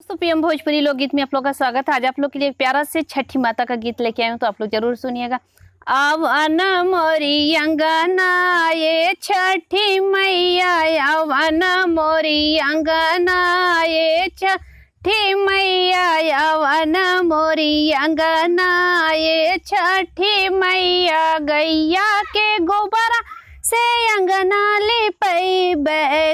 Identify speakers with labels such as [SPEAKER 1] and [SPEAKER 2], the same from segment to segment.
[SPEAKER 1] तो पीएम भोजपुरी लोकगीत में आप लोग का स्वागत है। आज आप लोग के लिए एक प्यारा से छठी माता का गीत लेके आए हूँ, तो आप लोग जरूर सुनिएगा। आवन मोरी अंगना ये छठी मैया, आवन मोरी अंगना ये छठी मैया, आवन मोरी अंगना ये छठी मैया। गैया के गोबरा से अंगना लिपैब,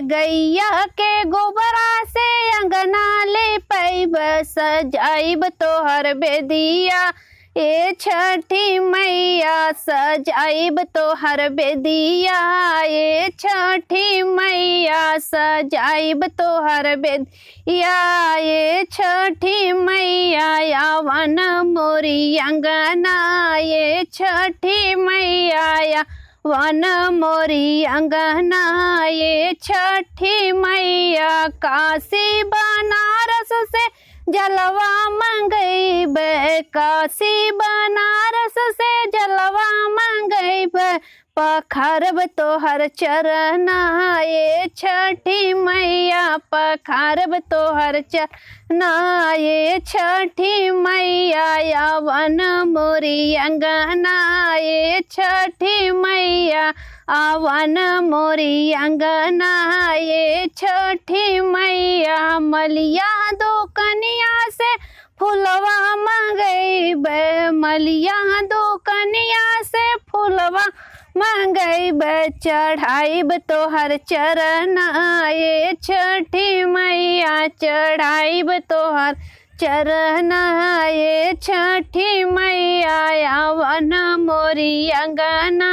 [SPEAKER 1] गैया के गोबरा से अंगना लिपैब, सजाइब तोहर बेदिया ए छठी मैया, सजाइब तोहर बेदिया ए छठी मैया, सजाइब तोहर बेदिया ए छठी मैया। आवन मोरी अंगना ये छठी मैया, वन मोरी अंगना ये छठी मैया। काशी बनारस से जलवा मंगैब, काशी बनारस से जलवा मंगैब, पखारब तोहर चरना ये छठी मैया, पखारब तोहर चरना ये छठी मैया। आवन मोरी अंगना ये छठी मैया, आवन मोरी अंगना ये छठी मैया। मलिया दो कनिया से फुलवा मंगैब, मलिया दो कनिया से फुलवा मंगैब, चढ़ाइब तोहर चरना ये छठी मैया, चढ़ाइब तोहर चरना ये छठी मैया। आवन मोरी अंगना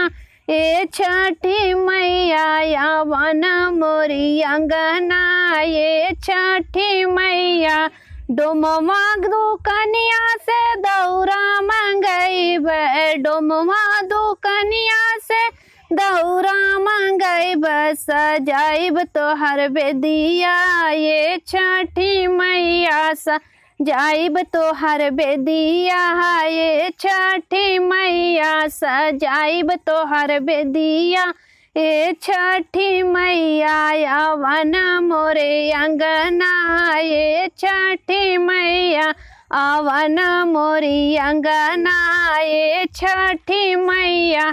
[SPEAKER 1] ये छठी मैया, आवन मोरी अंगना ये छठी मैया। डोमवा दो कनिया से दौरा मंगैब, डोमवा दो कनिया से दौरा मंगैब, सजाइब तोहर बेदिया ये छठी मैया, सजाइब तोहर बेदिया ये छठी मैया, सजाइब तोहर बेदिया ये छठी मैया। आवन मोरे अंगना ये छठी मैया, आवन मोरी अंगना ये छठी मैया।